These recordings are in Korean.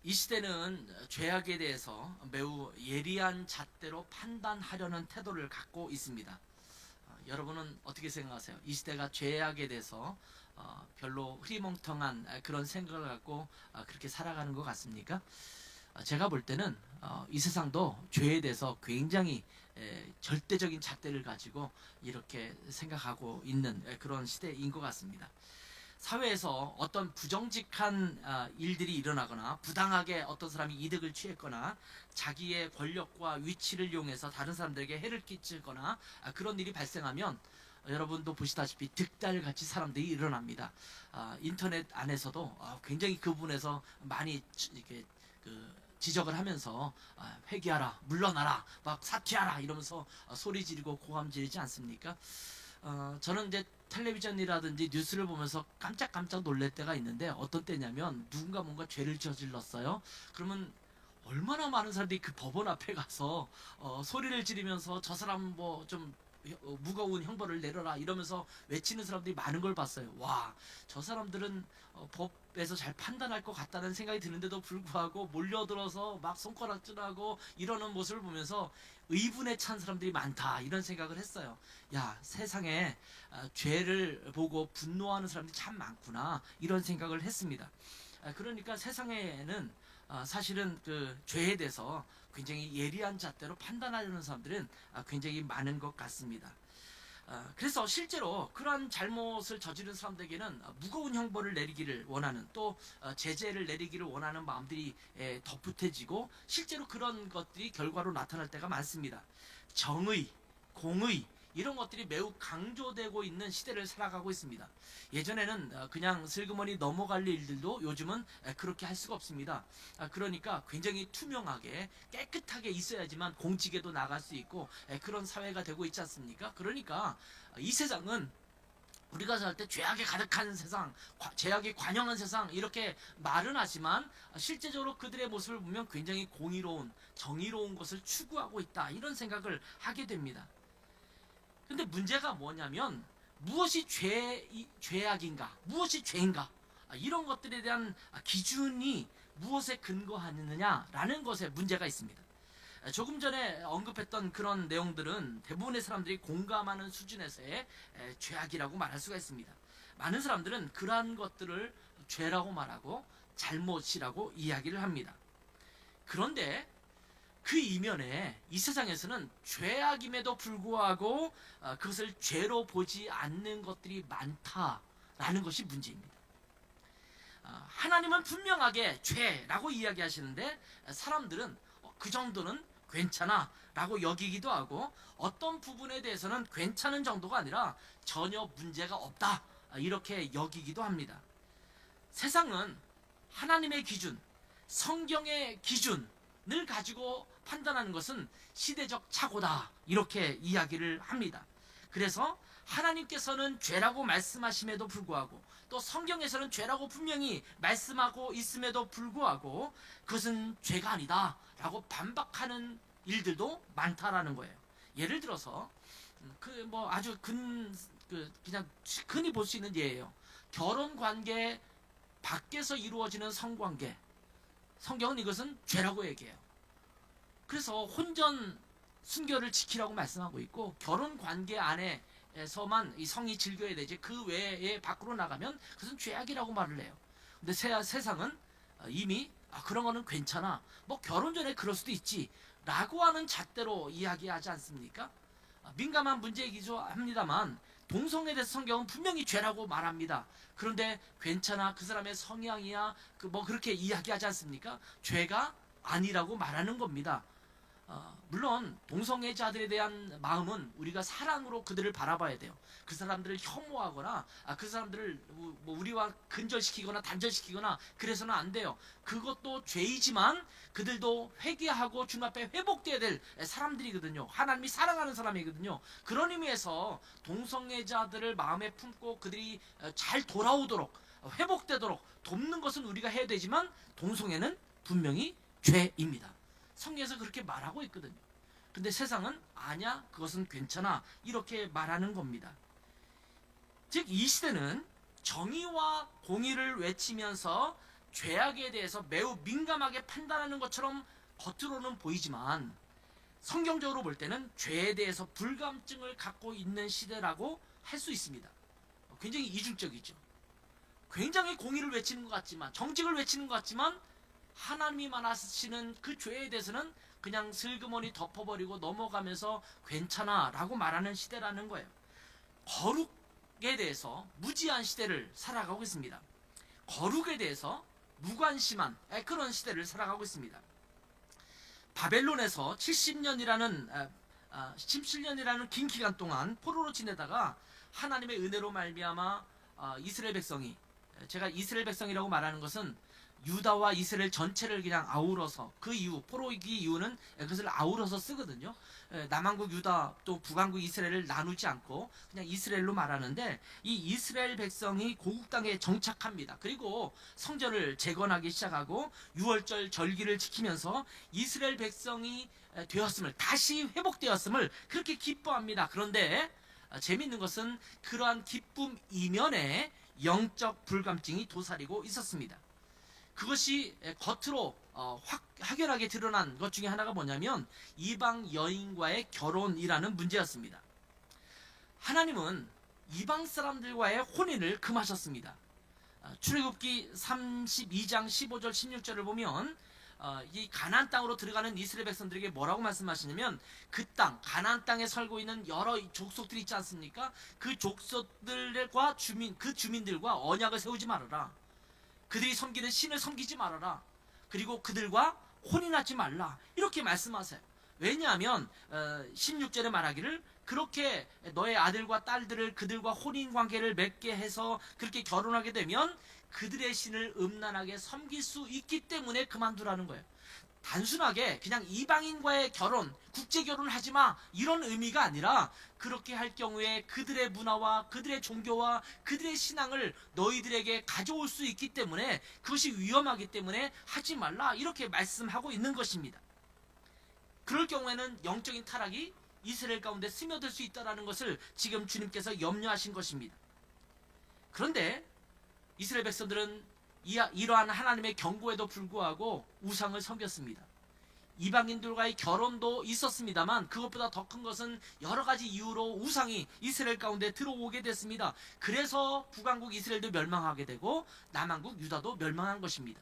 이 시대는 죄악에 대해서 매우 예리한 잣대로 판단하려는 태도를 갖고 있습니다. 여러분은 어떻게 생각하세요? 이 시대가 죄악에 대해서 별로 흐리멍텅한 그런 생각을 갖고 그렇게 살아가는 것 같습니까? 제가 볼 때는 이 세상도 죄에 대해서 굉장히 절대적인 잣대를 가지고 이렇게 생각하고 있는 그런 시대인 것 같습니다. 사회에서 어떤 부정직한 일들이 일어나거나 부당하게 어떤 사람이 이득을 취했거나 자기의 권력과 위치를 이용해서 다른 사람들에게 해를 끼치거나 그런 일이 발생하면 여러분도 보시다시피 득달같이 사람들이 일어납니다. 인터넷 안에서도 굉장히 그 부분에서 많이 이렇게 지적을 하면서 회개하라, 물러나라, 막 사퇴하라 이러면서 소리 지르고 고함 지르지 않습니까? 저는 이제 텔레비전이라든지 뉴스를 보면서 깜짝깜짝 놀랄 때가 있는데 어떤 때냐면 누군가 뭔가 죄를 저질렀어요. 그러면 얼마나 많은 사람들이 그 법원 앞에 가서 소리를 지르면서 저 사람 뭐 좀 무거운 형벌을 내려라 이러면서 외치는 사람들이 많은 걸 봤어요. 와, 저 사람들은 법에서 잘 판단할 것 같다는 생각이 드는데도 불구하고 몰려들어서 막 손가락질하고 이러는 모습을 보면서 의분에 찬 사람들이 많다 이런 생각을 했어요. 야, 세상에 죄를 보고 분노하는 사람들이 참 많구나 이런 생각을 했습니다. 그러니까 세상에는 사실은 그 죄에 대해서 굉장히 예리한 잣대로 판단하려는 사람들은 굉장히 많은 것 같습니다. 그래서 실제로 그러한 잘못을 저지른 사람들에게는 무거운 형벌을 내리기를 원하는 또 제재를 내리기를 원하는 마음들이 덧붙여지고 실제로 그런 것들이 결과로 나타날 때가 많습니다. 정의, 공의 이런 것들이 매우 강조되고 있는 시대를 살아가고 있습니다. 예전에는 그냥 슬그머니 넘어갈 일들도 요즘은 그렇게 할 수가 없습니다. 그러니까 굉장히 투명하게 깨끗하게 있어야지만 공직에도 나갈 수 있고 그런 사회가 되고 있지 않습니까? 그러니까 이 세상은 우리가 살 때 죄악에 가득한 세상, 죄악이 관영한 세상 이렇게 말은 하지만 실제적으로 그들의 모습을 보면 굉장히 공의로운, 정의로운 것을 추구하고 있다 이런 생각을 하게 됩니다. 근데 문제가 뭐냐면 무엇이 죄악인가, 무엇이 죄인가 이런 것들에 대한 기준이 무엇에 근거하느냐라는 것에 문제가 있습니다. 조금 전에 언급했던 그런 내용들은 대부분의 사람들이 공감하는 수준에서의 죄악이라고 말할 수가 있습니다. 많은 사람들은 그러한 것들을 죄라고 말하고 잘못이라고 이야기를 합니다. 그런데 그 이면에 이 세상에서는 죄악임에도 불구하고 그것을 죄로 보지 않는 것들이 많다라는 것이 문제입니다. 하나님은 분명하게 죄라고 이야기하시는데 사람들은 그 정도는 괜찮아 라고 여기기도 하고 어떤 부분에 대해서는 괜찮은 정도가 아니라 전혀 문제가 없다 이렇게 여기기도 합니다. 세상은 하나님의 기준, 성경의 기준을 가지고 판단하는 것은 시대적 착오다 이렇게 이야기를 합니다. 그래서 하나님께서는 죄라고 말씀하심에도 불구하고 또 성경에서는 죄라고 분명히 말씀하고 있음에도 불구하고 그것은 죄가 아니다 라고 반박하는 일들도 많다라는 거예요. 예를 들어서 그 뭐 아주 그냥 흔히 볼 수 있는 예예요. 결혼 관계 밖에서 이루어지는 성관계 성경은 이것은 죄라고 얘기해요. 그래서 혼전 순결을 지키라고 말씀하고 있고 결혼 관계 안에서만 이 성이 즐겨야 되지 그 외에 밖으로 나가면 그것은 죄악이라고 말을 해요. 근데 세상은 이미 그런 거는 괜찮아 뭐 결혼 전에 그럴 수도 있지 라고 하는 잣대로 이야기하지 않습니까? 민감한 문제이기도 합니다만 동성애에 대해서 성경은 분명히 죄라고 말합니다. 그런데 괜찮아 그 사람의 성향이야 그 뭐 그렇게 이야기하지 않습니까? 죄가 아니라고 말하는 겁니다. 물론 동성애자들에 대한 마음은 우리가 사랑으로 그들을 바라봐야 돼요. 그 사람들을 혐오하거나 그 사람들을 뭐 우리와 근절시키거나 단절시키거나 그래서는 안 돼요. 그것도 죄이지만 그들도 회개하고 주님 앞에 회복돼야 될 사람들이거든요. 하나님이 사랑하는 사람이거든요. 그런 의미에서 동성애자들을 마음에 품고 그들이 잘 돌아오도록 회복되도록 돕는 것은 우리가 해야 되지만 동성애는 분명히 죄입니다. 성경에서 그렇게 말하고 있거든요. 근데 세상은 아냐 그것은 괜찮아 이렇게 말하는 겁니다. 즉 이 시대는 정의와 공의를 외치면서 죄악에 대해서 매우 민감하게 판단하는 것처럼 겉으로는 보이지만 성경적으로 볼 때는 죄에 대해서 불감증을 갖고 있는 시대라고 할 수 있습니다. 굉장히 이중적이죠. 굉장히 공의를 외치는 것 같지만, 정직을 외치는 것 같지만 하나님이 말하시는 그 죄에 대해서는 그냥 슬그머니 덮어버리고 넘어가면서 괜찮아 라고 말하는 시대라는 거예요. 거룩에 대해서 무지한 시대를 살아가고 있습니다. 거룩에 대해서 무관심한 그런 시대를 살아가고 있습니다. 바벨론에서 17년이라는 긴 기간 동안 포로로 지내다가 하나님의 은혜로 말미암아 이스라엘 백성이, 제가 이스라엘 백성이라고 말하는 것은 유다와 이스라엘 전체를 그냥 아우러서, 그 이후 포로이기 이유는 그것을 아우러서 쓰거든요. 남한국 유다 또 북한국 이스라엘을 나누지 않고 그냥 이스라엘로 말하는데, 이 이스라엘 백성이 고국 땅에 정착합니다. 그리고 성전을 재건하기 시작하고 유월절 절기를 지키면서 이스라엘 백성이 되었음을, 다시 회복되었음을 그렇게 기뻐합니다. 그런데 재미있는 것은 그러한 기쁨 이면에 영적 불감증이 도사리고 있었습니다. 그것이 겉으로 확연하게 드러난 것 중에 하나가 뭐냐면 이방 여인과의 결혼이라는 문제였습니다. 하나님은 이방 사람들과의 혼인을 금하셨습니다. 출애굽기 32장 15절 16절을 보면 이 가나안 땅으로 들어가는 이스라엘 백성들에게 뭐라고 말씀하시냐면, 그 땅, 가나안 땅에 살고 있는 여러 족속들이 있지 않습니까? 그 족속들과 그 주민들과 언약을 세우지 말아라. 그들이 섬기는 신을 섬기지 말아라. 그리고 그들과 혼인하지 말라. 이렇게 말씀하세요. 왜냐하면 16절에 말하기를, 그렇게 너의 아들과 딸들을 그들과 혼인관계를 맺게 해서 그렇게 결혼하게 되면 그들의 신을 음란하게 섬길 수 있기 때문에 그만두라는 거예요. 단순하게 그냥 이방인과의 결혼, 국제결혼을 하지마 이런 의미가 아니라, 그렇게 할 경우에 그들의 문화와 그들의 종교와 그들의 신앙을 너희들에게 가져올 수 있기 때문에, 그것이 위험하기 때문에 하지 말라, 이렇게 말씀하고 있는 것입니다. 그럴 경우에는 영적인 타락이 이스라엘 가운데 스며들 수 있다는 것을 지금 주님께서 염려하신 것입니다. 그런데 이스라엘 백성들은 이러한 하나님의 경고에도 불구하고 우상을 섬겼습니다. 이방인들과의 결혼도 있었습니다만 그것보다 더 큰 것은 여러 가지 이유로 우상이 이스라엘 가운데 들어오게 됐습니다. 그래서 북왕국 이스라엘도 멸망하게 되고 남한국 유다도 멸망한 것입니다.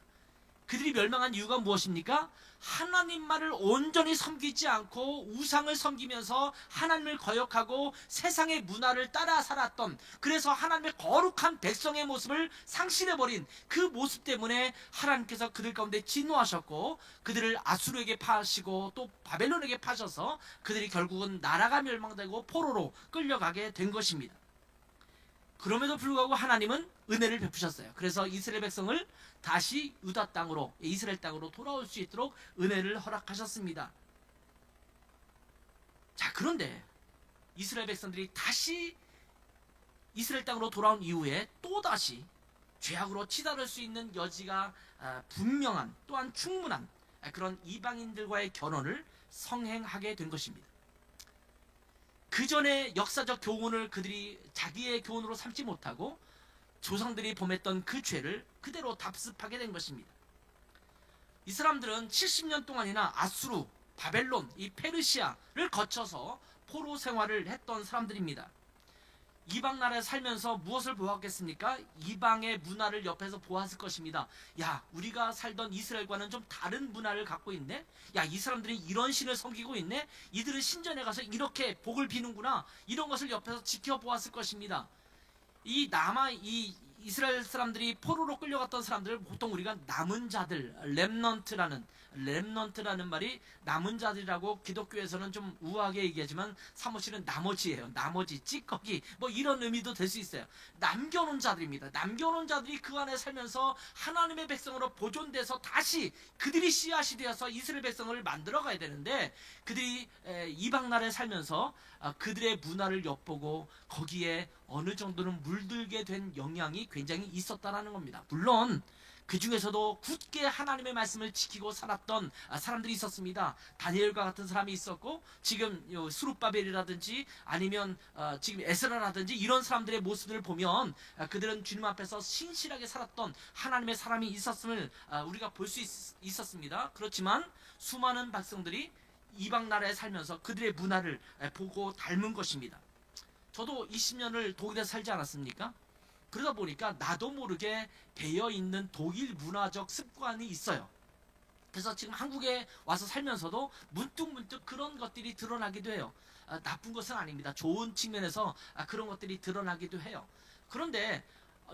그들이 멸망한 이유가 무엇입니까? 하나님만을 온전히 섬기지 않고 우상을 섬기면서 하나님을 거역하고 세상의 문화를 따라 살았던, 그래서 하나님의 거룩한 백성의 모습을 상실해버린 그 모습 때문에 하나님께서 그들 가운데 진노하셨고, 그들을 아수르에게 파시고 또 바벨론에게 파셔서 그들이 결국은 나라가 멸망되고 포로로 끌려가게 된 것입니다. 그럼에도 불구하고 하나님은 은혜를 베푸셨어요. 그래서 이스라엘 백성을 다시 유다 땅으로, 이스라엘 땅으로 돌아올 수 있도록 은혜를 허락하셨습니다. 자, 그런데 이스라엘 백성들이 다시 이스라엘 땅으로 돌아온 이후에 또다시 죄악으로 치달을 수 있는 여지가 분명한, 또한 충분한 그런 이방인들과의 결혼을 성행하게 된 것입니다. 그 전에 역사적 교훈을 그들이 자기의 교훈으로 삼지 못하고 조상들이 범했던 그 죄를 그대로 답습하게 된 것입니다. 이 사람들은 70년 동안이나 아수르, 바벨론, 이 페르시아를 거쳐서 포로 생활을 했던 사람들입니다. 이방 나라에 살면서 무엇을 보았겠습니까? 이방의 문화를 옆에서 보았을 것입니다. 야, 우리가 살던 이스라엘과는 좀 다른 문화를 갖고 있네? 야, 이 사람들이 이런 신을 섬기고 있네? 이들은 신전에 가서 이렇게 복을 비는구나. 이런 것을 옆에서 지켜보았을 것입니다. 이 이스라엘 사람들이 포로로 끌려갔던 사람들을 보통 우리가 남은 자들, 렘넌트라는 말이 남은 자들이라고 기독교에서는 좀 우아하게 얘기하지만 사무실은 나머지예요. 나머지, 찌꺼기, 뭐 이런 의미도 될 수 있어요. 남겨놓은 자들입니다. 남겨놓은 자들이 그 안에 살면서 하나님의 백성으로 보존돼서 다시 그들이 씨앗이 되어서 이스라엘 백성을 만들어가야 되는데, 그들이 이방 나라에 살면서 그들의 문화를 엿보고 거기에 어느 정도는 물들게 된 영향이 굉장히 있었다라는 겁니다. 물론 그 중에서도 굳게 하나님의 말씀을 지키고 살았던 사람들이 있었습니다. 다니엘과 같은 사람이 있었고, 지금 스룹바벨이라든지 아니면 지금 에스라라든지 이런 사람들의 모습을 보면 그들은 주님 앞에서 신실하게 살았던 하나님의 사람이 있었음을 우리가 볼 수 있었습니다. 그렇지만 수많은 백성들이 이방 나라에 살면서 그들의 문화를 보고 닮은 것입니다. 저도 20년을 독일에 살지 않았습니까? 그러다 보니까 나도 모르게 배어있는 독일 문화적 습관이 있어요. 그래서 지금 한국에 와서 살면서도 문득문득 그런 것들이 드러나기도 해요. 나쁜 것은 아닙니다. 좋은 측면에서 그런 것들이 드러나기도 해요. 그런데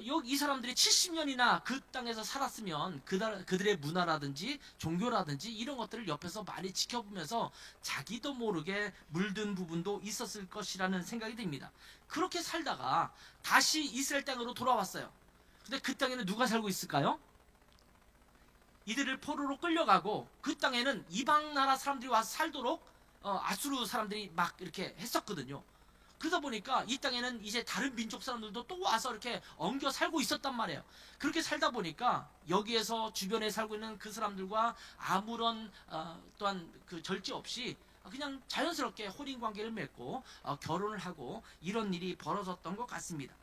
여기 이 사람들이 70년이나 그 땅에서 살았으면 그들의 문화라든지 종교라든지 이런 것들을 옆에서 많이 지켜보면서 자기도 모르게 물든 부분도 있었을 것이라는 생각이 듭니다. 그렇게 살다가 다시 이스라엘 땅으로 돌아왔어요. 근데 그 땅에는 누가 살고 있을까요? 이들을 포로로 끌려가고 그 땅에는 이방 나라 사람들이 와서 살도록 아수르 사람들이 막 이렇게 했었거든요. 그러다 보니까 이 땅에는 이제 다른 민족 사람들도 또 와서 이렇게 엉겨 살고 있었단 말이에요. 그렇게 살다 보니까 여기에서 주변에 살고 있는 그 사람들과 아무런 또한 그 절제 없이 그냥 자연스럽게 혼인 관계를 맺고 결혼을 하고 이런 일이 벌어졌던 것 같습니다.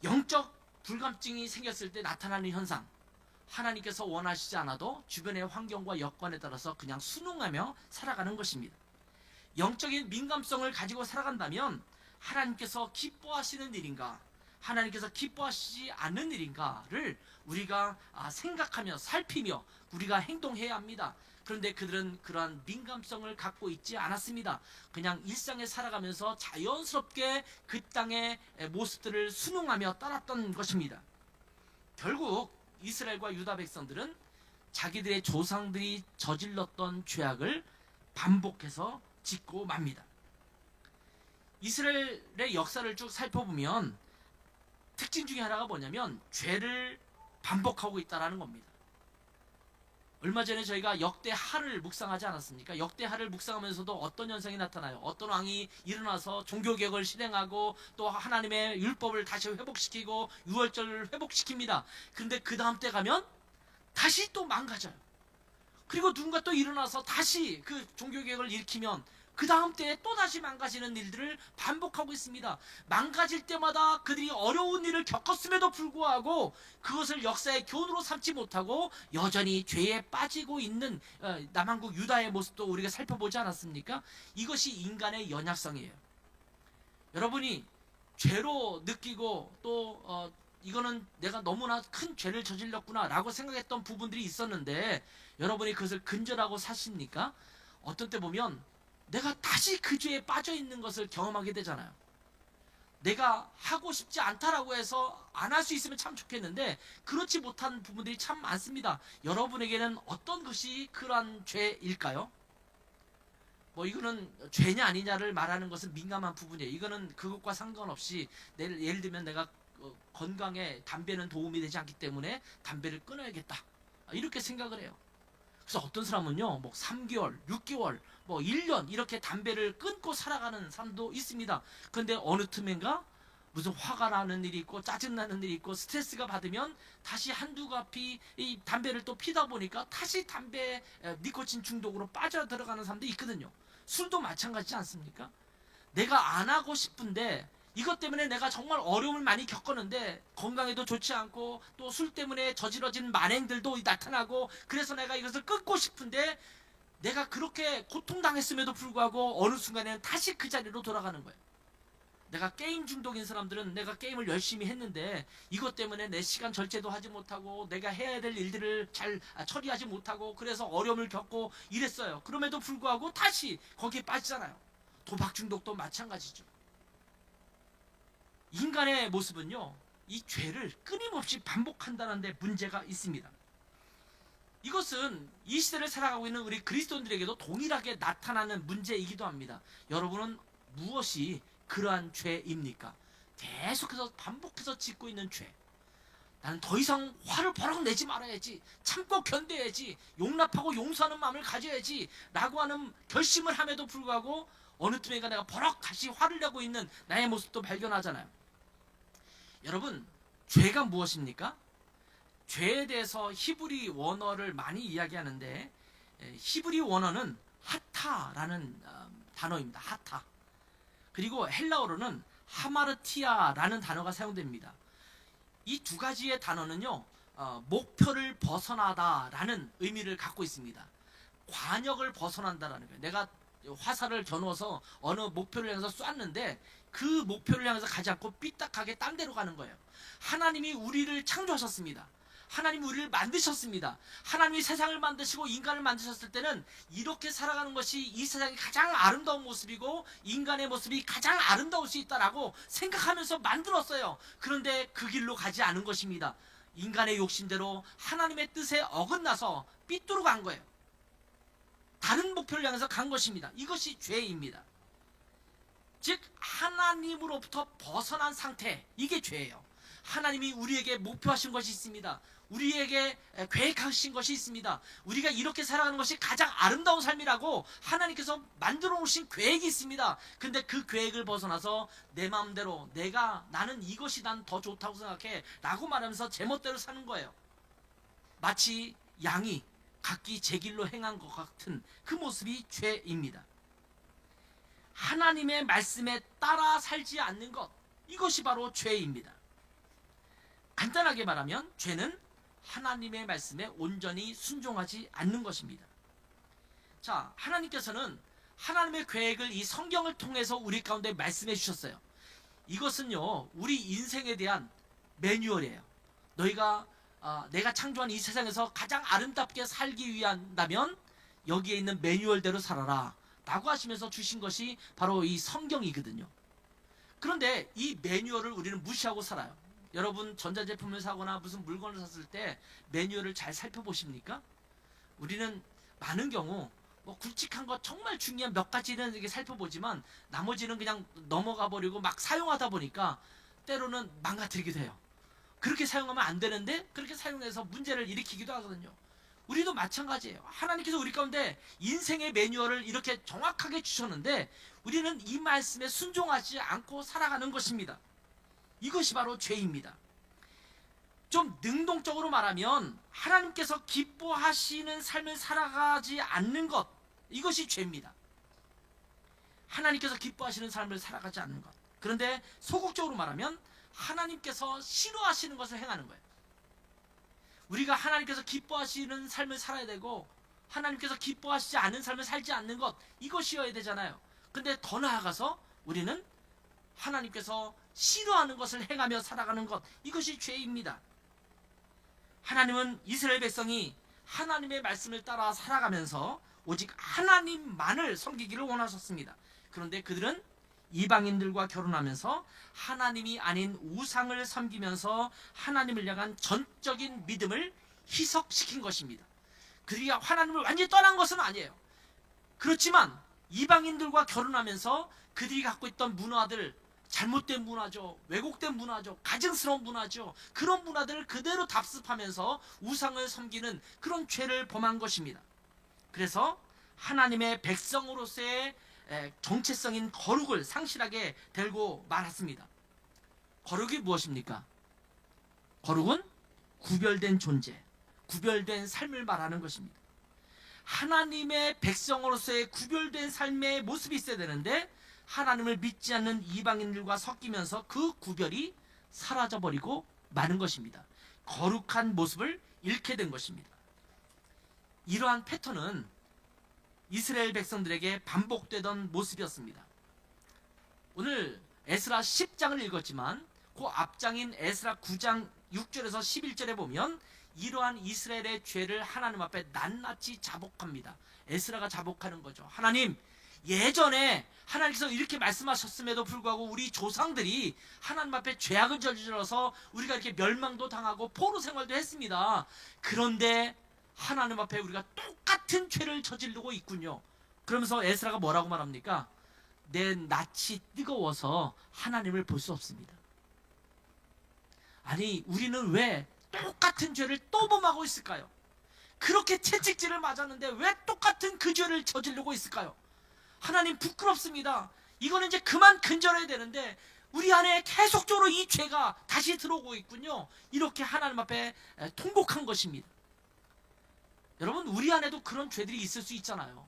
영적 불감증이 생겼을 때 나타나는 현상, 하나님께서 원하시지 않아도 주변의 환경과 여건에 따라서 그냥 순응하며 살아가는 것입니다. 영적인 민감성을 가지고 살아간다면 하나님께서 기뻐하시는 일인가, 하나님께서 기뻐하시지 않는 일인가를 우리가 생각하며 살피며 우리가 행동해야 합니다. 그런데 그들은 그러한 민감성을 갖고 있지 않았습니다. 그냥 일상에 살아가면서 자연스럽게 그 땅의 모습들을 순응하며 따랐던 것입니다. 결국 이스라엘과 유다 백성들은 자기들의 조상들이 저질렀던 죄악을 반복해서 짓고 맙니다. 이스라엘의 역사를 쭉 살펴보면 특징 중에 하나가 뭐냐면 죄를 반복하고 있다는 겁니다. 얼마 전에 저희가 역대하를 묵상하지 않았습니까? 역대하를 묵상하면서도 어떤 현상이 나타나요? 어떤 왕이 일어나서 종교개혁을 실행하고 또 하나님의 율법을 다시 회복시키고 유월절을 회복시킵니다. 그런데 그 다음 때 가면 다시 또 망가져요. 그리고 누군가 또 일어나서 다시 그 종교개혁을 일으키면 그 다음 때에 또 다시 망가지는 일들을 반복하고 있습니다. 망가질 때마다 그들이 어려운 일을 겪었음에도 불구하고 그것을 역사의 교훈으로 삼지 못하고 여전히 죄에 빠지고 있는 남한국 유다의 모습도 우리가 살펴보지 않았습니까? 이것이 인간의 연약성이에요. 여러분이 죄로 느끼고 또 이거는 내가 너무나 큰 죄를 저질렀구나 라고 생각했던 부분들이 있었는데 여러분이 그것을 근절하고 사십니까? 어떤 때 보면 내가 다시 그 죄에 빠져 있는 것을 경험하게 되잖아요. 내가 하고 싶지 않다라고 해서 안 할 수 있으면 참 좋겠는데 그렇지 못한 부분들이 참 많습니다. 여러분에게는 어떤 것이 그러한 죄일까요? 뭐 이거는 죄냐 아니냐를 말하는 것은 민감한 부분이에요. 이거는 그것과 상관없이 예를 들면 내가 건강에 담배는 도움이 되지 않기 때문에 담배를 끊어야겠다 이렇게 생각을 해요. 그래서 어떤 사람은요, 뭐 3개월, 6개월, 뭐 1년 이렇게 담배를 끊고 살아가는 사람도 있습니다. 그런데 어느 틈엔가 무슨 화가 나는 일이 있고 짜증나는 일이 있고 스트레스가 받으면 다시 한두 갑이 이 담배를 또 피다 보니까 다시 담배 니코틴 중독으로 빠져 들어가는 사람도 있거든요. 술도 마찬가지지 않습니까? 내가 안 하고 싶은데 이것 때문에 내가 정말 어려움을 많이 겪었는데 건강에도 좋지 않고 또 술 때문에 저지러진 만행들도 나타나고 그래서 내가 이것을 끊고 싶은데 내가 그렇게 고통당했음에도 불구하고 어느 순간에는 다시 그 자리로 돌아가는 거예요. 내가 게임 중독인 사람들은 내가 게임을 열심히 했는데 이것 때문에 내 시간 절제도 하지 못하고 내가 해야 될 일들을 잘 처리하지 못하고 그래서 어려움을 겪고 이랬어요. 그럼에도 불구하고 다시 거기에 빠지잖아요. 도박 중독도 마찬가지죠. 인간의 모습은요, 이 죄를 끊임없이 반복한다는 데 문제가 있습니다. 이것은 이 시대를 살아가고 있는 우리 그리스도인들에게도 동일하게 나타나는 문제이기도 합니다. 여러분은 무엇이 그러한 죄입니까? 계속해서 반복해서 짓고 있는 죄. 나는 더 이상 화를 버럭 내지 말아야지, 참고 견뎌야지, 용납하고 용서하는 마음을 가져야지 라고 하는 결심을 함에도 불구하고 어느 틈에가 내가 버럭 다시 화를 내고 있는 나의 모습도 발견하잖아요. 여러분, 죄가 무엇입니까? 죄에 대해서 히브리 원어를 많이 이야기하는데 히브리 원어는 하타라는 단어입니다. 하타. 그리고 헬라어로는 하마르티아라는 단어가 사용됩니다. 이 두 가지의 단어는요, 목표를 벗어나다라는 의미를 갖고 있습니다. 관역을 벗어난다라는 거예요. 내가 화살을 겨누어서 어느 목표를 향해서 쐈는데 그 목표를 향해서 가지 않고 삐딱하게 딴 데로 가는 거예요. 하나님이 우리를 창조하셨습니다. 하나님이 우리를 만드셨습니다. 하나님이 세상을 만드시고 인간을 만드셨을 때는 이렇게 살아가는 것이 이 세상의 가장 아름다운 모습이고 인간의 모습이 가장 아름다울 수 있다라고 생각하면서 만들었어요. 그런데 그 길로 가지 않은 것입니다. 인간의 욕심대로 하나님의 뜻에 어긋나서 삐뚤어 간 거예요. 다른 목표를 향해서 간 것입니다. 이것이 죄입니다. 즉 하나님으로부터 벗어난 상태, 이게 죄예요. 하나님이 우리에게 목표하신 것이 있습니다. 우리에게 계획하신 것이 있습니다. 우리가 이렇게 살아가는 것이 가장 아름다운 삶이라고 하나님께서 만들어 놓으신 계획이 있습니다. 근데 그 계획을 벗어나서 내 마음대로 나는 이것이 난 더 좋다고 생각해 라고 말하면서 제멋대로 사는 거예요. 마치 양이 각기 제 길로 행한 것 같은 그 모습이 죄입니다. 하나님의 말씀에 따라 살지 않는 것, 이것이 바로 죄입니다. 간단하게 말하면 죄는 하나님의 말씀에 온전히 순종하지 않는 것입니다. 자, 하나님께서는 하나님의 계획을 이 성경을 통해서 우리 가운데 말씀해 주셨어요. 이것은요, 우리 인생에 대한 매뉴얼이에요. 내가 창조한 이 세상에서 가장 아름답게 살기 위한다면 여기에 있는 매뉴얼대로 살아라 라고 하시면서 주신 것이 바로 이 성경이거든요. 그런데 이 매뉴얼을 우리는 무시하고 살아요. 여러분 전자제품을 사거나 무슨 물건을 샀을 때 매뉴얼을 잘 살펴보십니까? 우리는 많은 경우 굵직한 거 정말 중요한 몇 가지는 이렇게 살펴보지만 나머지는 그냥 넘어가 버리고 막 사용하다 보니까 때로는 망가뜨리기도 해요. 그렇게 사용하면 안 되는데 그렇게 사용해서 문제를 일으키기도 하거든요. 우리도 마찬가지예요. 하나님께서 우리 가운데 인생의 매뉴얼을 이렇게 정확하게 주셨는데 우리는 이 말씀에 순종하지 않고 살아가는 것입니다. 이것이 바로 죄입니다. 좀 능동적으로 말하면 하나님께서 기뻐하시는 삶을 살아가지 않는 것, 이것이 죄입니다. 하나님께서 기뻐하시는 삶을 살아가지 않는 것. 그런데 소극적으로 말하면 하나님께서 싫어하시는 것을 행하는 거예요. 우리가 하나님께서 기뻐하시는 삶을 살아야 되고 하나님께서 기뻐하시지 않는 삶을 살지 않는 것, 이것이어야 되잖아요. 근데 더 나아가서 우리는 하나님께서 싫어하는 것을 행하며 살아가는 것, 이것이 죄입니다. 하나님은 이스라엘 백성이 하나님의 말씀을 따라 살아가면서 오직 하나님만을 섬기기를 원하셨습니다. 그런데 그들은 이방인들과 결혼하면서 하나님이 아닌 우상을 섬기면서 하나님을 향한 전적인 믿음을 희석시킨 것입니다. 그들이 하나님을 완전히 떠난 것은 아니에요. 그렇지만 이방인들과 결혼하면서 그들이 갖고 있던 문화들, 잘못된 문화죠, 왜곡된 문화죠, 가증스러운 문화죠, 그런 문화들을 그대로 답습하면서 우상을 섬기는 그런 죄를 범한 것입니다. 그래서 하나님의 백성으로서의 정체성인 거룩을 상실하게 되고 말았습니다. 거룩이 무엇입니까? 거룩은 구별된 존재, 구별된 삶을 말하는 것입니다. 하나님의 백성으로서의 구별된 삶의 모습이 있어야 되는데 하나님을 믿지 않는 이방인들과 섞이면서 그 구별이 사라져버리고 마는 것입니다. 거룩한 모습을 잃게 된 것입니다. 이러한 패턴은 이스라엘 백성들에게 반복되던 모습이었습니다. 오늘 에스라 10장을 읽었지만 그 앞장인 에스라 9장 6절에서 11절에 보면 이러한 이스라엘의 죄를 하나님 앞에 낱낱이 자복합니다. 에스라가 자복하는 거죠. 하나님, 예전에 하나님께서 이렇게 말씀하셨음에도 불구하고 우리 조상들이 하나님 앞에 죄악을 저질러서 우리가 이렇게 멸망도 당하고 포로 생활도 했습니다. 그런데 하나님 앞에 우리가 똑같은 죄를 저지르고 있군요. 그러면서 에스라가 뭐라고 말합니까? 내 낯이 뜨거워서 하나님을 볼 수 없습니다. 아니, 우리는 왜 똑같은 죄를 또 범하고 있을까요? 그렇게 채찍질을 맞았는데 왜 똑같은 그 죄를 저지르고 있을까요? 하나님 부끄럽습니다. 이거는 이제 그만 근절해야 되는데 우리 안에 계속적으로 이 죄가 다시 들어오고 있군요. 이렇게 하나님 앞에 통곡한 것입니다. 여러분, 우리 안에도 그런 죄들이 있을 수 있잖아요.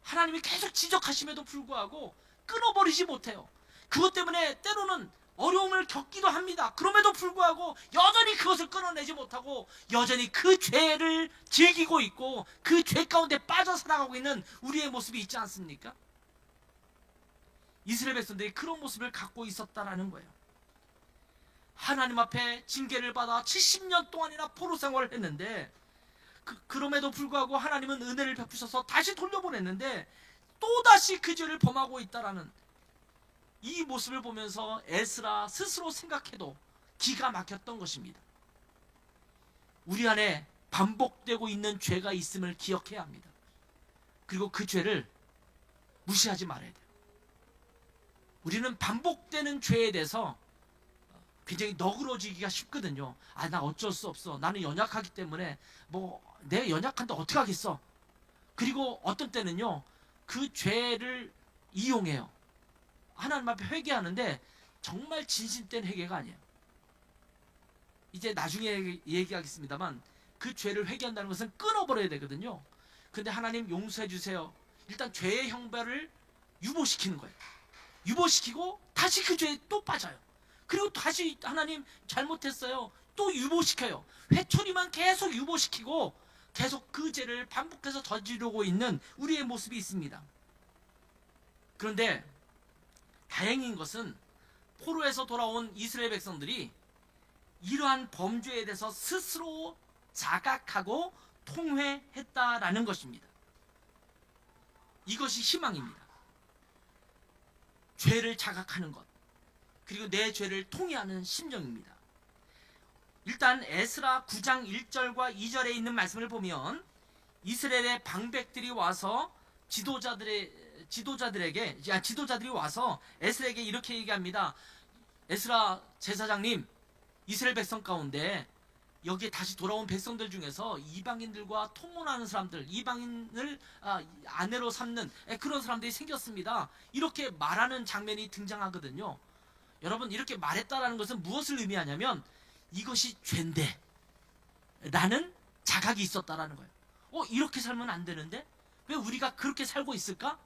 하나님이 계속 지적하심에도 불구하고 끊어버리지 못해요. 그것 때문에 때로는 어려움을 겪기도 합니다. 그럼에도 불구하고 여전히 그것을 끊어내지 못하고 여전히 그 죄를 즐기고 있고 그 죄 가운데 빠져 살아가고 있는 우리의 모습이 있지 않습니까? 이스라엘 백성들이 그런 모습을 갖고 있었다라는 거예요. 하나님 앞에 징계를 받아 70년 동안이나 포로 생활을 했는데 그럼에도 불구하고 하나님은 은혜를 베푸셔서 다시 돌려보냈는데 또다시 그 죄를 범하고 있다라는 이 모습을 보면서 에스라 스스로 생각해도 기가 막혔던 것입니다. 우리 안에 반복되고 있는 죄가 있음을 기억해야 합니다. 그리고 그 죄를 무시하지 말아야 돼요. 우리는 반복되는 죄에 대해서 굉장히 너그러지기가 쉽거든요. 나 어쩔 수 없어. 나는 연약하기 때문에 내가 연약한데 어떻게 하겠어. 그리고 어떤 때는요, 그 죄를 이용해요. 하나님 앞에 회개하는데 정말 진심된 회개가 아니에요. 이제 나중에 얘기하겠습니다만 그 죄를 회개한다는 것은 끊어버려야 되거든요. 근데 하나님 용서해 주세요. 일단 죄의 형벌을 유보시키는 거예요. 유보시키고 다시 그 죄에 또 빠져요. 그리고 다시 하나님 잘못했어요. 또 유보시켜요. 회초리만 계속 유보시키고 계속 그 죄를 반복해서 저지르고 있는 우리의 모습이 있습니다. 그런데 다행인 것은 포로에서 돌아온 이스라엘 백성들이 이러한 범죄에 대해서 스스로 자각하고 통회했다라는 것입니다. 이것이 희망입니다. 죄를 자각하는 것, 그리고 내 죄를 통회하는 심정입니다. 일단 에스라 9장 1절과 2절에 있는 말씀을 보면 이스라엘의 방백들이 와서 지도자들이 와서 에스라에게 이렇게 얘기합니다. 에스라 제사장님, 이스라엘 백성 가운데 여기에 다시 돌아온 백성들 중에서 이방인들과 통혼하는 사람들, 이방인을 아내로 삼는 그런 사람들이 생겼습니다. 이렇게 말하는 장면이 등장하거든요. 여러분, 이렇게 말했다라는 것은 무엇을 의미하냐면 이것이 죄인데 라는 자각이 있었다라는 거예요. 이렇게 살면 안 되는데 왜 우리가 그렇게 살고 있을까?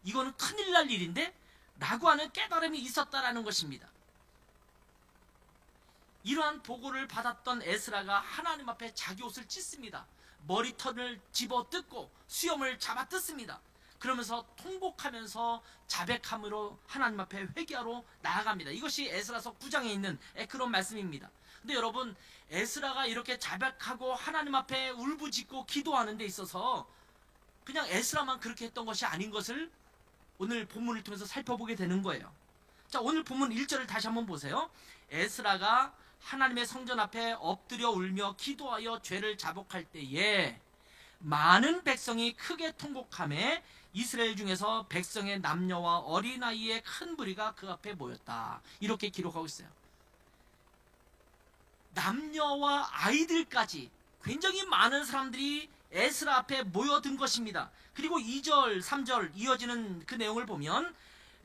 이거는 큰일 날 일인데 라고 하는 깨달음이 있었다라는 것입니다. 이러한 보고를 받았던 에스라가 하나님 앞에 자기 옷을 찢습니다. 머리털을 집어 뜯고 수염을 잡아 뜯습니다. 그러면서 통곡하면서 자백함으로 하나님 앞에 회개하러 나아갑니다. 이것이 에스라서 9장에 있는 그런 말씀입니다. 근데 여러분, 에스라가 이렇게 자백하고 하나님 앞에 울부짖고 기도하는 데 있어서 그냥 에스라만 그렇게 했던 것이 아닌 것을 오늘 본문을 통해서 살펴보게 되는 거예요. 자, 오늘 본문 1절을 다시 한번 보세요. 에스라가 하나님의 성전 앞에 엎드려 울며 기도하여 죄를 자복할 때에 많은 백성이 크게 통곡하며 이스라엘 중에서 백성의 남녀와 어린아이의 큰 무리가 그 앞에 모였다. 이렇게 기록하고 있어요. 남녀와 아이들까지 굉장히 많은 사람들이 에스라 앞에 모여든 것입니다. 그리고 2절, 3절 이어지는 그 내용을 보면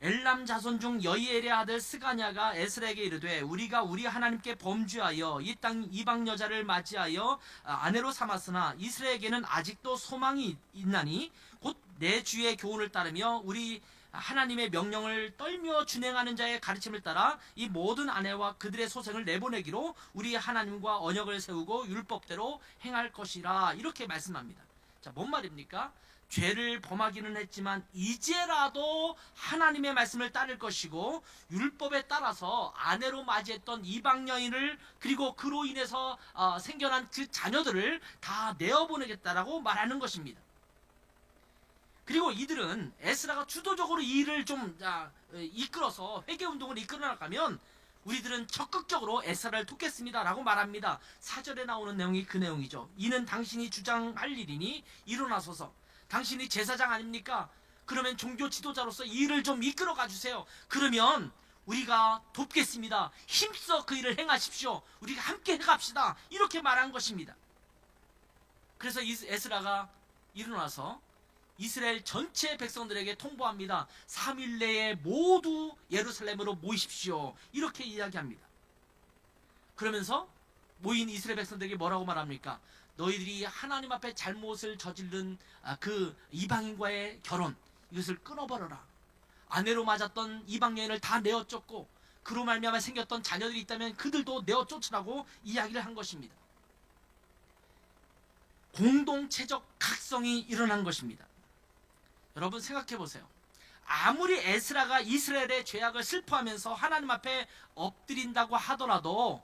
엘람 자손 중 여이엘의 아들 스가냐가 에스라에게 이르되 우리가 우리 하나님께 범죄하여 이 땅 이방 여자를 맞이하여 아내로 삼았으나 이스라엘에게는 아직도 소망이 있나니 곧 내 주의 교훈을 따르며 우리 하나님의 명령을 떨며 준행하는 자의 가르침을 따라 이 모든 아내와 그들의 소생을 내보내기로 우리 하나님과 언약을 세우고 율법대로 행할 것이라. 이렇게 말씀합니다. 자, 뭔 말입니까? 죄를 범하기는 했지만 이제라도 하나님의 말씀을 따를 것이고 율법에 따라서 아내로 맞이했던 이방 여인을 그리고 그로 인해서 생겨난 그 자녀들을 다 내어보내겠다라고 말하는 것입니다. 그리고 이들은 에스라가 주도적으로 이 일을 좀 이끌어서 회개운동을 이끌어 나가면 우리들은 적극적으로 에스라를 돕겠습니다 라고 말합니다. 4절에 나오는 내용이 그 내용이죠. 이는 당신이 주장할 일이니 일어나소서. 당신이 제사장 아닙니까? 그러면 종교 지도자로서 이 일을 좀 이끌어 가주세요. 그러면 우리가 돕겠습니다. 힘써 그 일을 행하십시오. 우리가 함께 해갑시다. 이렇게 말한 것입니다. 그래서 에스라가 일어나서 이스라엘 전체 백성들에게 통보합니다. 3일 내에 모두 예루살렘으로 모이십시오. 이렇게 이야기합니다. 그러면서 모인 이스라엘 백성들에게 뭐라고 말합니까? 너희들이 하나님 앞에 잘못을 저지른 그 이방인과의 결혼, 이것을 끊어버려라. 아내로 맞았던 이방 여인을 다 내어쫓고 그로 말미암아 생겼던 자녀들이 있다면 그들도 내어쫓으라고 이야기를 한 것입니다. 공동체적 각성이 일어난 것입니다. 여러분 생각해 보세요. 아무리 에스라가 이스라엘의 죄악을 슬퍼하면서 하나님 앞에 엎드린다고 하더라도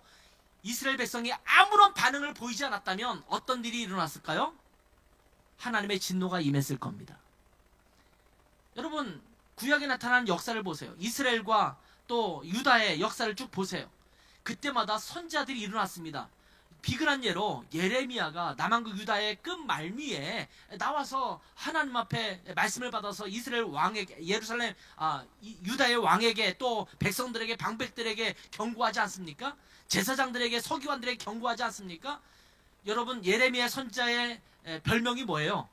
이스라엘 백성이 아무런 반응을 보이지 않았다면 어떤 일이 일어났을까요? 하나님의 진노가 임했을 겁니다. 여러분 구약에 나타난 역사를 보세요. 이스라엘과 또 유다의 역사를 쭉 보세요. 그때마다 선지자들이 일어났습니다. 비근한 예로 예레미야가 남한국 유다의 끝말미에 나와서 하나님 앞에 말씀을 받아서 이스라엘 왕에게, 예루살렘 유다의 왕에게, 또 백성들에게, 방백들에게 경고하지 않습니까? 제사장들에게, 서기관들에게 경고하지 않습니까? 여러분 예레미야 선지자의 별명이 뭐예요?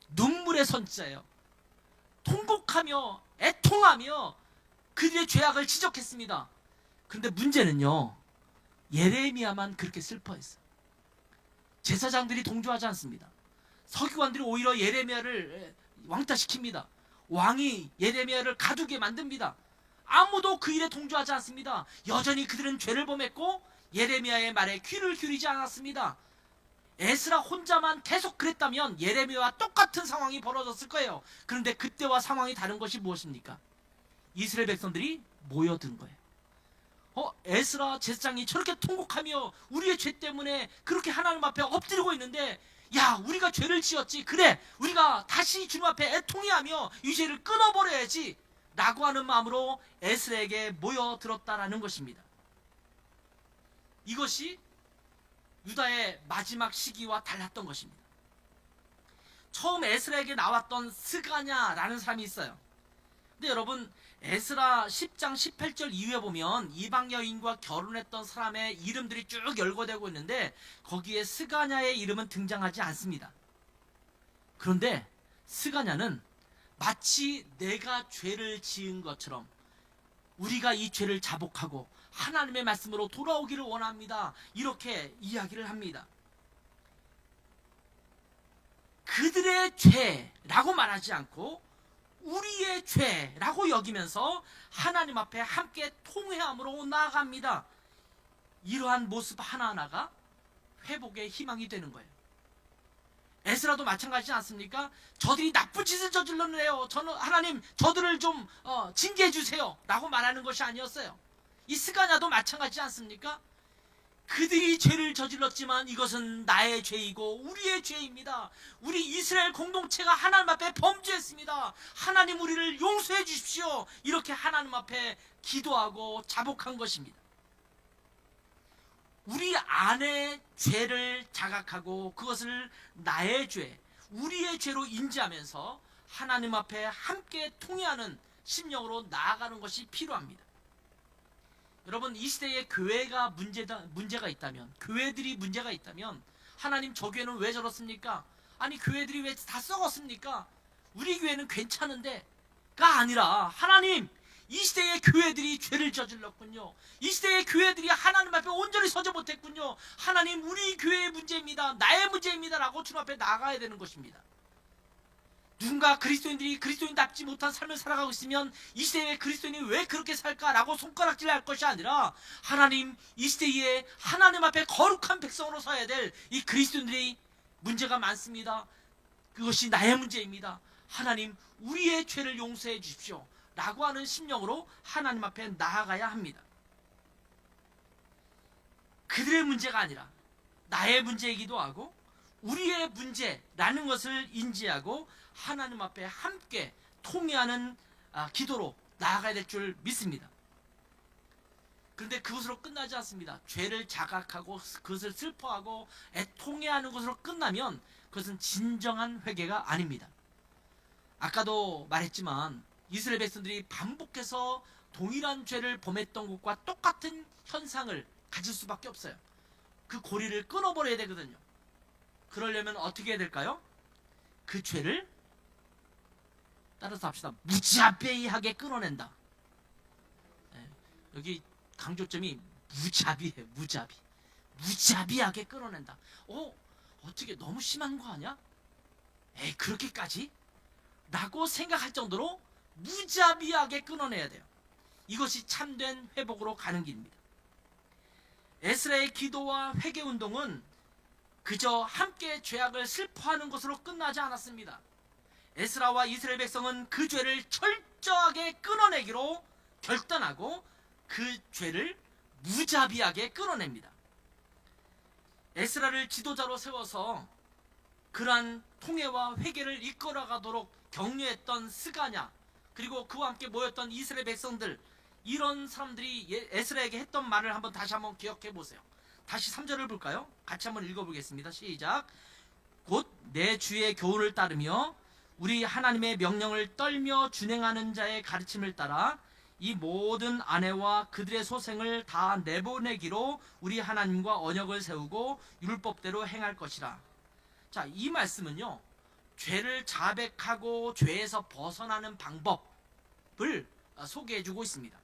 눈물의 선지자예요. 통곡하며 애통하며 그들의 죄악을 지적했습니다. 그런데 문제는요, 예레미야만 그렇게 슬퍼했어요. 제사장들이 동조하지 않습니다. 서기관들이 오히려 예레미야를 왕따시킵니다. 왕이 예레미야를 가두게 만듭니다. 아무도 그 일에 동조하지 않습니다. 여전히 그들은 죄를 범했고 예레미야의 말에 귀를 기울이지 않았습니다. 에스라 혼자만 계속 그랬다면 예레미야와 똑같은 상황이 벌어졌을 거예요. 그런데 그때와 상황이 다른 것이 무엇입니까? 이스라엘 백성들이 모여든 거예요. 에스라 제사장이 저렇게 통곡하며 우리의 죄 때문에 그렇게 하나님 앞에 엎드리고 있는데, 야, 우리가 죄를 지었지, 그래, 우리가 다시 주님 앞에 애통해하며 이 죄를 끊어버려야지 라고 하는 마음으로 에스라에게 모여들었다라는 것입니다. 이것이 유다의 마지막 시기와 달랐던 것입니다. 처음 에스라에게 나왔던 스가냐라는 사람이 있어요. 근데 여러분 에스라 10장 18절 이후에 보면 이방 여인과 결혼했던 사람의 이름들이 쭉 열거되고 있는데 거기에 스가냐의 이름은 등장하지 않습니다. 그런데 스가냐는 마치 내가 죄를 지은 것처럼 우리가 이 죄를 자복하고 하나님의 말씀으로 돌아오기를 원합니다, 이렇게 이야기를 합니다. 그들의 죄라고 말하지 않고 우리의 죄라고 여기면서 하나님 앞에 함께 통회함으로 나아갑니다. 이러한 모습 하나하나가 회복의 희망이 되는 거예요. 에스라도 마찬가지지 않습니까? 저들이 나쁜 짓을 저질렀네요. 저는 하나님 저들을 좀 징계해 주세요 라고 말하는 것이 아니었어요. 이 스가냐도 마찬가지지 않습니까? 그들이 죄를 저질렀지만 이것은 나의 죄이고 우리의 죄입니다. 우리 이스라엘 공동체가 하나님 앞에 범죄했습니다. 하나님 우리를 용서해 주십시오. 이렇게 하나님 앞에 기도하고 자복한 것입니다. 우리 안의 죄를 자각하고 그것을 나의 죄, 우리의 죄로 인지하면서 하나님 앞에 함께 통회하는 심령으로 나아가는 것이 필요합니다. 여러분 이 시대에 교회가 문제가 있다면, 교회들이 문제가 있다면 하나님 저 교회는 왜 저렇습니까? 아니 교회들이 왜 다 썩었습니까? 우리 교회는 괜찮은데 가 아니라 하나님 이 시대의 교회들이 죄를 저질렀군요. 이 시대의 교회들이 하나님 앞에 온전히 서지 못했군요. 하나님 우리 교회의 문제입니다, 나의 문제입니다 라고 주님 앞에 나가야 되는 것입니다. 누군가 그리스도인들이 그리스도인답지 못한 삶을 살아가고 있으면 이 시대의 그리스도인이 왜 그렇게 살까라고 손가락질할 것이 아니라 하나님 이 시대에 하나님 앞에 거룩한 백성으로 서야 될 이 그리스도인들이 문제가 많습니다. 그것이 나의 문제입니다. 하나님 우리의 죄를 용서해 주십시오 라고 하는 심령으로 하나님 앞에 나아가야 합니다. 그들의 문제가 아니라 나의 문제이기도 하고 우리의 문제라는 것을 인지하고 하나님 앞에 함께 통회하는 기도로 나아가야 될 줄 믿습니다. 그런데 그것으로 끝나지 않습니다. 죄를 자각하고 그것을 슬퍼하고 통회하는 것으로 끝나면 그것은 진정한 회개가 아닙니다. 아까도 말했지만 이스라엘 백성들이 반복해서 동일한 죄를 범했던 것과 똑같은 현상을 가질 수밖에 없어요. 그 고리를 끊어버려야 되거든요. 그러려면 어떻게 해야 될까요? 그 죄를 따라서 합시다. 무자비하게 끊어낸다. 예, 여기 강조점이 무자비예요. 무자비하게 끊어낸다. 어떻게 너무 심한 거 아니야? 에이, 그렇게까지? 라고 생각할 정도로 무자비하게 끊어내야 돼요. 이것이 참된 회복으로 가는 길입니다. 에스라의 기도와 회개운동은 그저 함께 죄악을 슬퍼하는 것으로 끝나지 않았습니다. 에스라와 이스라엘 백성은 그 죄를 철저하게 끊어내기로 결단하고 그 죄를 무자비하게 끊어냅니다. 에스라를 지도자로 세워서 그러한 통회와 회개를 이끌어가도록 격려했던 스가냐, 그리고 그와 함께 모였던 이스라엘 백성들, 이런 사람들이 에스라에게 했던 말을 다시 한번 기억해 보세요. 다시 3절을 볼까요? 같이 한번 읽어보겠습니다. 시작. 곧 내 주의 교훈을 따르며 우리 하나님의 명령을 떨며 준행하는 자의 가르침을 따라 이 모든 아내와 그들의 소생을 다 내보내기로 우리 하나님과 언약을 세우고 율법대로 행할 것이라. 자, 이 말씀은요, 죄를 자백하고 죄에서 벗어나는 방법을 소개해주고 있습니다.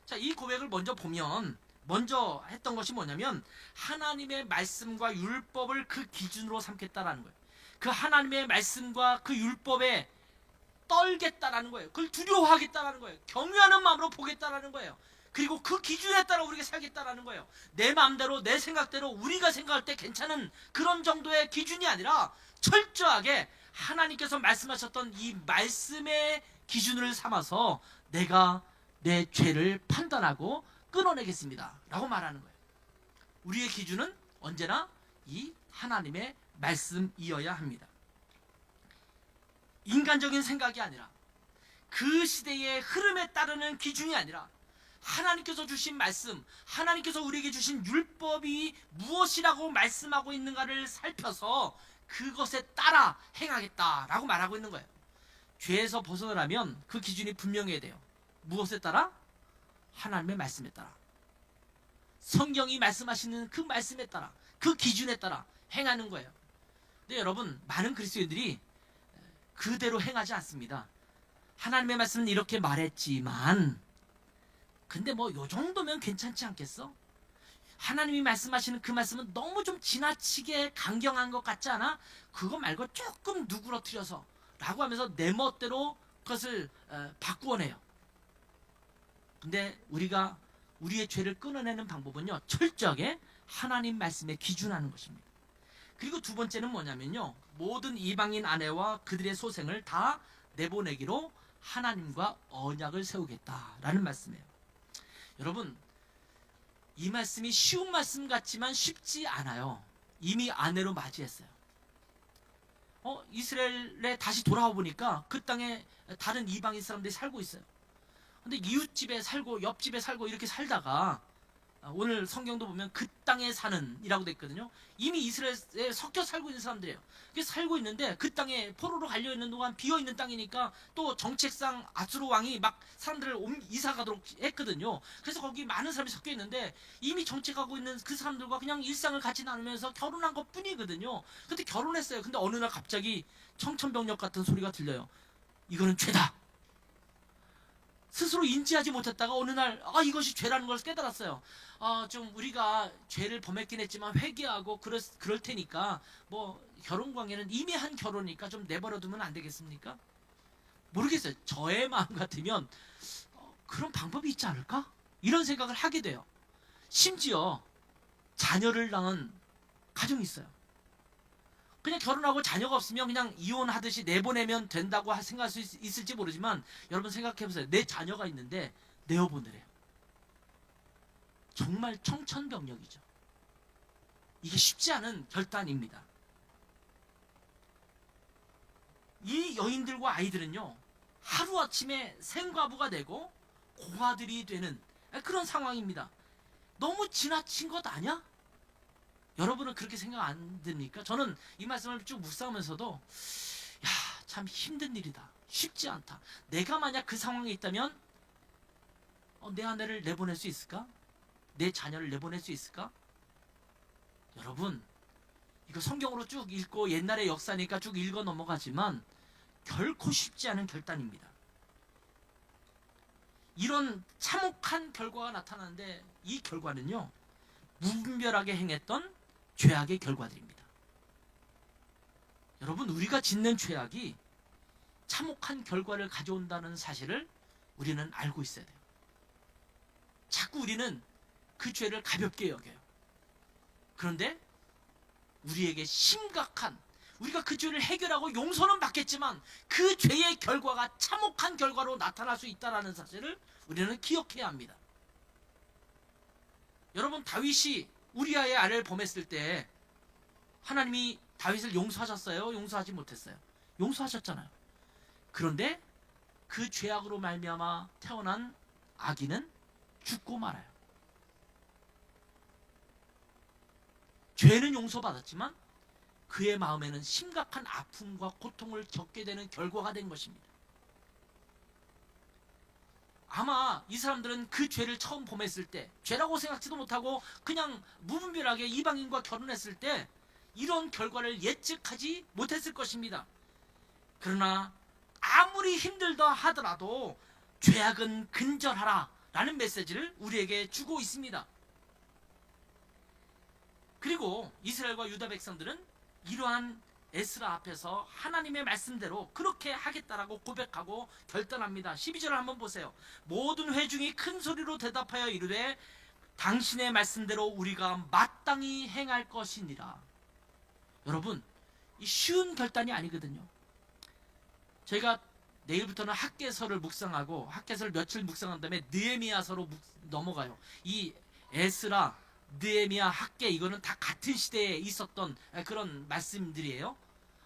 자, 이 고백을 먼저 했던 것이 뭐냐면 하나님의 말씀과 율법을 그 기준으로 삼겠다라는 거예요. 그 하나님의 말씀과 그 율법에 떨겠다라는 거예요. 그걸 두려워하겠다라는 거예요. 경외하는 마음으로 보겠다라는 거예요. 그리고 그 기준에 따라 우리가 살겠다라는 거예요. 내 마음대로 내 생각대로 우리가 생각할 때 괜찮은 그런 정도의 기준이 아니라 철저하게 하나님께서 말씀하셨던 이 말씀의 기준을 삼아서 내가 내 죄를 판단하고 끊어내겠습니다 라고 말하는 거예요. 우리의 기준은 언제나 이 하나님의 말씀이어야 합니다. 인간적인 생각이 아니라 그 시대의 흐름에 따르는 기준이 아니라 하나님께서 주신 말씀, 하나님께서 우리에게 주신 율법이 무엇이라고 말씀하고 있는가를 살펴서 그것에 따라 행하겠다라고 말하고 있는 거예요. 죄에서 벗어나려면 그 기준이 분명해야 돼요. 무엇에 따라? 하나님의 말씀에 따라. 성경이 말씀하시는 그 말씀에 따라, 그 기준에 따라 행하는 거예요. 근데 여러분, 많은 그리스도인들이 그대로 행하지 않습니다. 하나님의 말씀은 이렇게 말했지만 근데 요 정도면 괜찮지 않겠어? 하나님이 말씀하시는 그 말씀은 너무 좀 지나치게 강경한 것 같지 않아? 그거 말고 조금 누그러뜨려서 라고 하면서 내 멋대로 그것을 바꾸어내요. 근데 우리가 우리의 죄를 끊어내는 방법은요, 철저하게 하나님 말씀에 기준하는 것입니다. 그리고 두 번째는 뭐냐면요, 모든 이방인 아내와 그들의 소생을 다 내보내기로 하나님과 언약을 세우겠다라는 말씀이에요. 여러분, 이 말씀이 쉬운 말씀 같지만 쉽지 않아요. 이미 아내로 맞이했어요. 이스라엘에 다시 돌아와 보니까 그 땅에 다른 이방인 사람들이 살고 있어요. 근데 이웃집에 살고 옆집에 살고 이렇게 살다가 오늘 성경도 보면 그 땅에 사는 이라고 돼 있거든요. 이미 이스라엘에 섞여 살고 있는 사람들이에요. 살고 있는데 그 땅에 포로로 갈려 있는 동안 비어 있는 땅이니까 또 정책상 아수르 왕이 막 사람들을 이사 가도록 했거든요. 그래서 거기 많은 사람이 섞여 있는데 이미 정책하고 있는 그 사람들과 그냥 일상을 같이 나누면서 결혼한 것 뿐이거든요. 근데 결혼했어요. 근데 어느 날 갑자기 청천벽력 같은 소리가 들려요. 이거는 죄다. 스스로 인지하지 못했다가 어느 날 이것이 죄라는 걸 깨달았어요. 좀 우리가 죄를 범했긴 했지만 회개하고 그럴 테니까 결혼 관계는 이미 한 결혼이니까 좀 내버려두면 안 되겠습니까? 모르겠어요. 저의 마음 같으면 그런 방법이 있지 않을까? 이런 생각을 하게 돼요. 심지어 자녀를 낳은 가정이 있어요. 그냥 결혼하고 자녀가 없으면 그냥 이혼하듯이 내보내면 된다고 생각할 수 있을지 모르지만 여러분 생각해보세요. 내 자녀가 있는데 내어보내래요. 정말 청천벽력이죠. 이게 쉽지 않은 결단입니다. 이 여인들과 아이들은요, 하루아침에 생과부가 되고 고아들이 되는 그런 상황입니다. 너무 지나친 것 아니야? 여러분은 그렇게 생각 안 듭니까? 저는 이 말씀을 쭉 묵상하면서도 참 힘든 일이다. 쉽지 않다. 내가 만약 그 상황에 있다면 내 아내를 내보낼 수 있을까? 내 자녀를 내보낼 수 있을까? 여러분, 이거 성경으로 쭉 읽고 옛날의 역사니까 쭉 읽어 넘어가지만 결코 쉽지 않은 결단입니다. 이런 참혹한 결과가 나타나는데 이 결과는요, 무분별하게 행했던 죄악의 결과들입니다. 여러분, 우리가 짓는 죄악이 참혹한 결과를 가져온다는 사실을 우리는 알고 있어야 돼요. 자꾸 우리는 그 죄를 가볍게 여겨요. 그런데 우리에게 심각한, 우리가 그 죄를 해결하고 용서는 받겠지만 그 죄의 결과가 참혹한 결과로 나타날 수 있다는 사실을 우리는 기억해야 합니다. 여러분, 다윗이 우리아의 아내를 범했을 때 하나님이 다윗을 용서하셨어요? 용서하지 못했어요? 용서하셨잖아요. 그런데 그 죄악으로 말미암아 태어난 아기는 죽고 말아요. 죄는 용서받았지만 그의 마음에는 심각한 아픔과 고통을 겪게 되는 결과가 된 것입니다. 아마 이 사람들은 그 죄를 처음 범했을 때, 죄라고 생각지도 못하고 그냥 무분별하게 이방인과 결혼했을 때 이런 결과를 예측하지 못했을 것입니다. 그러나 아무리 힘들다 하더라도 죄악은 근절하라 라는 메시지를 우리에게 주고 있습니다. 그리고 이스라엘과 유다 백성들은 이러한 에스라 앞에서 하나님의 말씀대로 그렇게 하겠다라고 고백하고 결단합니다. 12절을 한번 보세요. 모든 회중이 큰 소리로 대답하여 이르되 당신의 말씀대로 우리가 마땅히 행할 것이니라. 여러분, 이 쉬운 결단이 아니거든요. 저희가 내일부터는 학개서를 묵상하고 학개서를 며칠 묵상한 다음에 느헤미야서로 넘어가요. 이 에스라, 느헤미야, 학개, 이거는 다 같은 시대에 있었던 그런 말씀들이에요.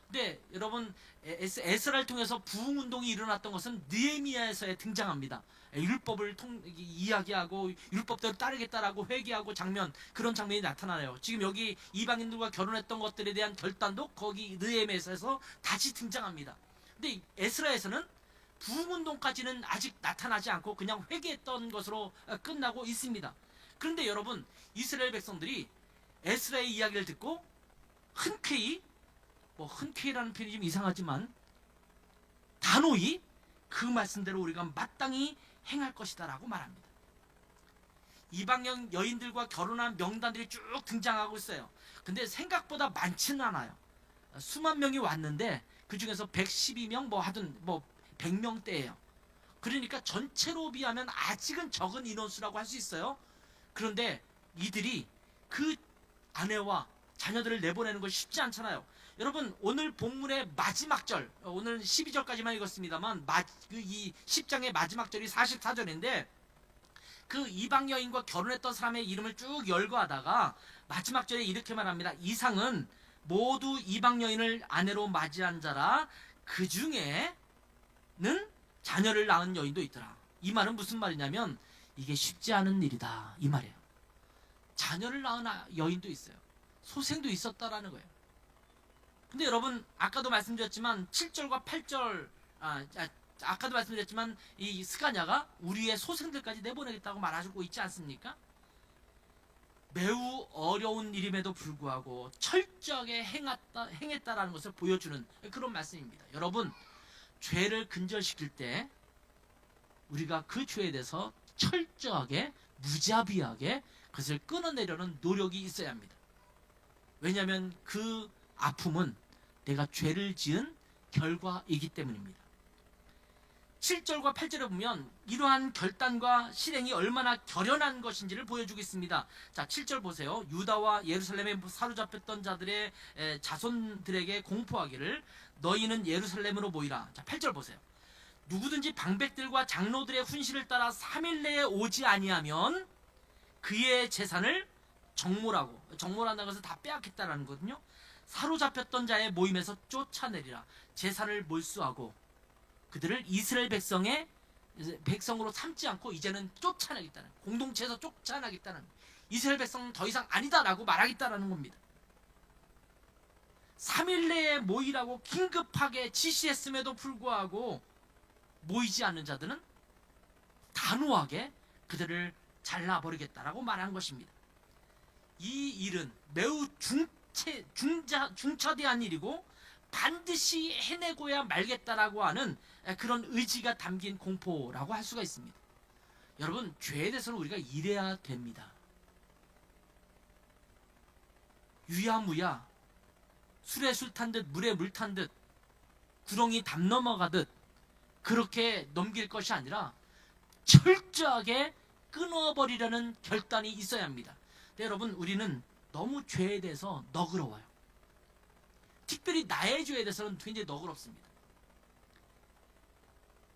근데 여러분, 에스라를 통해서 부흥운동이 일어났던 것은 느헤미야에서 등장합니다. 율법을 이야기하고 율법대로 따르겠다라고 회개하고 장면, 그런 장면이 나타나요. 지금 여기 이방인들과 결혼했던 것들에 대한 결단도 거기 느헤미야에서 다시 등장합니다. 근데 에스라에서는 부흥운동까지는 아직 나타나지 않고 그냥 회개했던 것으로 끝나고 있습니다. 그런데 여러분, 이스라엘 백성들이 에스라의 이야기를 듣고 흔쾌히, 흔쾌히라는 표현이 좀 이상하지만 단호히 그 말씀대로 우리가 마땅히 행할 것이다 라고 말합니다. 이방 여인들과 결혼한 명단들이 쭉 등장하고 있어요. 근데 생각보다 많지는 않아요. 수만 명이 왔는데 그 중에서 112명 하든 100명대예요. 그러니까 전체로 비하면 아직은 적은 인원수라고 할 수 있어요. 그런데 이들이 그 아내와 자녀들을 내보내는 것이 쉽지 않잖아요. 여러분, 오늘 본문의 마지막 절, 오늘 12절까지만 읽었습니다만 이 10장의 마지막 절이 44절인데 그 이방 여인과 결혼했던 사람의 이름을 쭉 열거하다가 마지막 절에 이렇게 말합니다. 이상은 모두 이방 여인을 아내로 맞이한 자라 그 중에는 자녀를 낳은 여인도 있더라. 이 말은 무슨 말이냐면 이게 쉽지 않은 일이다 이 말이에요. 자녀를 낳은 여인도 있어요. 소생도 있었다라는 거예요. 근데 여러분, 아까도 말씀드렸지만 7절과 8절 아까도 말씀드렸지만 이 스가냐가 우리의 소생들까지 내보내겠다고 말하고 있지 않습니까? 매우 어려운 일임에도 불구하고 철저하게 행했다라는 것을 보여주는 그런 말씀입니다. 여러분, 죄를 근절시킬 때 우리가 그 죄에 대해서 철저하게 무자비하게 그것을 끊어내려는 노력이 있어야 합니다. 왜냐하면 그 아픔은 내가 죄를 지은 결과이기 때문입니다. 7절과 8절에 보면 이러한 결단과 실행이 얼마나 결연한 것인지를 보여주고 있습니다. 자, 7절 보세요. 유다와 예루살렘에 사로잡혔던 자들의 자손들에게 공포하기를 너희는 예루살렘으로 모이라. 자, 8절 보세요. 누구든지 방백들과 장로들의 훈시를 따라 3일 내에 오지 아니하면 그의 재산을 정몰한다는 것을 다 빼앗겠다라는 거거든요. 사로잡혔던 자의 모임에서 쫓아내리라. 재산을 몰수하고 그들을 이스라엘 백성으로 삼지 않고 이제는 쫓아내겠다는, 공동체에서 쫓아내겠다는, 이스라엘 백성은 더 이상 아니다라고 말하겠다라는 겁니다. 3일 내에 모이라고 긴급하게 지시했음에도 불구하고 모이지 않는 자들은 단호하게 그들을 잘라버리겠다라고 말한 것입니다. 이 일은 매우 중차대한 일이고 반드시 해내고야 말겠다라고 하는 그런 의지가 담긴 공포라고 할 수가 있습니다. 여러분, 죄에 대해서는 우리가 이래야 됩니다. 유야무야, 술에 술 탄 듯 물에 물 탄 듯 구렁이 담 넘어가듯 그렇게 넘길 것이 아니라 철저하게 끊어버리려는 결단이 있어야 합니다. 근데 여러분, 우리는 너무 죄에 대해서 너그러워요. 특별히 나의 죄에 대해서는 굉장히 너그럽습니다.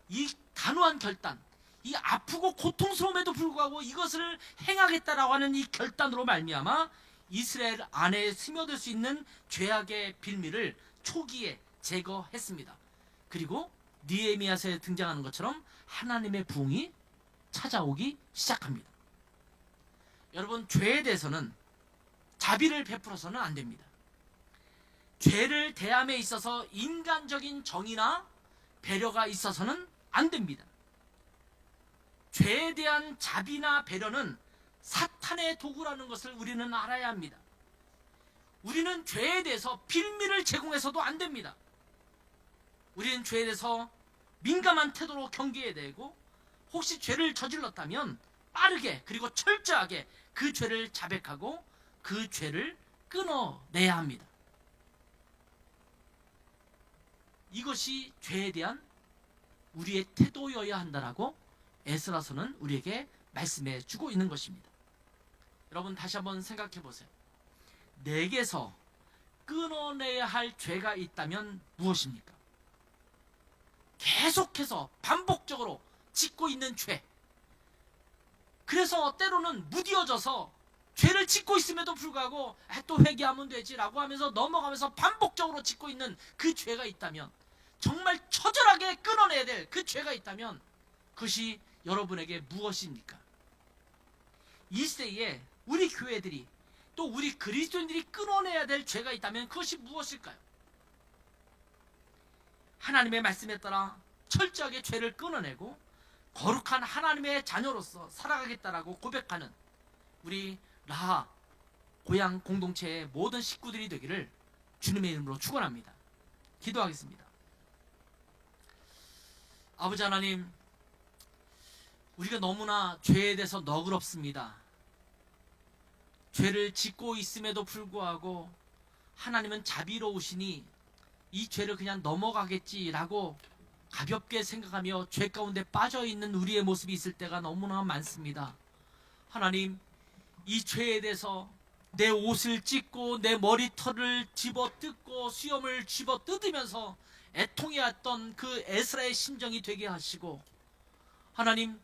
이 단호한 결단, 이 아프고 고통스러움에도 불구하고 이것을 행하겠다라고 하는 이 결단으로 말미암아 이스라엘 안에 스며들 수 있는 죄악의 빌미를 초기에 제거했습니다. 그리고 느헤미야서에 등장하는 것처럼 하나님의 부흥이 찾아오기 시작합니다. 여러분, 죄에 대해서는 자비를 베풀어서는 안 됩니다. 죄를 대함에 있어서 인간적인 정의나 배려가 있어서는 안 됩니다. 죄에 대한 자비나 배려는 사탄의 도구라는 것을 우리는 알아야 합니다. 우리는 죄에 대해서 빌미를 제공해서도 안 됩니다. 우리는 죄에 대해서 민감한 태도로 경계해야 되고, 혹시 죄를 저질렀다면 빠르게 그리고 철저하게 그 죄를 자백하고 그 죄를 끊어내야 합니다. 이것이 죄에 대한 우리의 태도여야 한다라고 에스라서는 우리에게 말씀해 주고 있는 것입니다. 여러분, 다시 한번 생각해 보세요. 내게서 끊어내야 할 죄가 있다면 무엇입니까? 계속해서 반복적으로 짓고 있는 죄. 그래서 때로는 무디어져서 죄를 짓고 있음에도 불구하고 또 회개하면 되지라고 하면서 넘어가면서 반복적으로 짓고 있는 그 죄가 있다면, 정말 처절하게 끊어내야 될 그 죄가 있다면 그것이 여러분에게 무엇입니까? 이 시대에 우리 교회들이 또 우리 그리스도인들이 끊어내야 될 죄가 있다면 그것이 무엇일까요? 하나님의 말씀에 따라 철저하게 죄를 끊어내고 거룩한 하나님의 자녀로서 살아가겠다라고 고백하는 우리 라하 고향 공동체의 모든 식구들이 되기를 주님의 이름으로 축원합니다. 기도하겠습니다. 아버지 하나님, 우리가 너무나 죄에 대해서 너그럽습니다. 죄를 짓고 있음에도 불구하고 하나님은 자비로우시니 이 죄를 그냥 넘어가겠지라고 가볍게 생각하며 죄 가운데 빠져있는 우리의 모습이 있을 때가 너무나 많습니다. 하나님, 이 죄에 대해서 내 옷을 찢고 내 머리털을 집어뜯고 수염을 집어뜯으면서 애통해왔던 그 에스라의 심정이 되게 하시고, 하나님,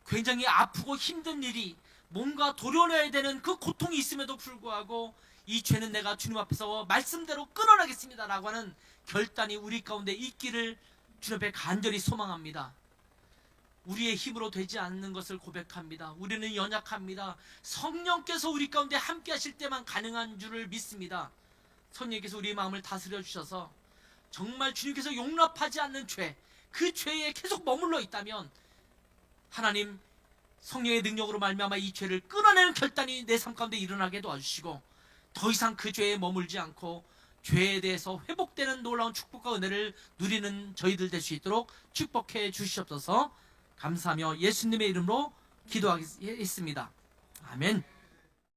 굉장히 아프고 힘든 일이 뭔가 도려내야 되는 그 고통이 있음에도 불구하고 이 죄는 내가 주님 앞에서 말씀대로 끊어내겠습니다 라고 하는 결단이 우리 가운데 있기를 주님 앞에 간절히 소망합니다. 우리의 힘으로 되지 않는 것을 고백합니다. 우리는 연약합니다. 성령께서 우리 가운데 함께 하실 때만 가능한 줄을 믿습니다. 성령께서 우리의 마음을 다스려 주셔서 정말 주님께서 용납하지 않는 죄, 그 죄에 계속 머물러 있다면 하나님, 성령의 능력으로 말미암아 이 죄를 끊어내는 결단이 내 삶 가운데 일어나게 도와주시고, 더 이상 그 죄에 머물지 않고 죄에 대해서 회복되는 놀라운 축복과 은혜를 누리는 저희들 될 수 있도록 축복해 주시옵소서. 감사하며 예수님의 이름으로 기도하겠습니다. 아멘.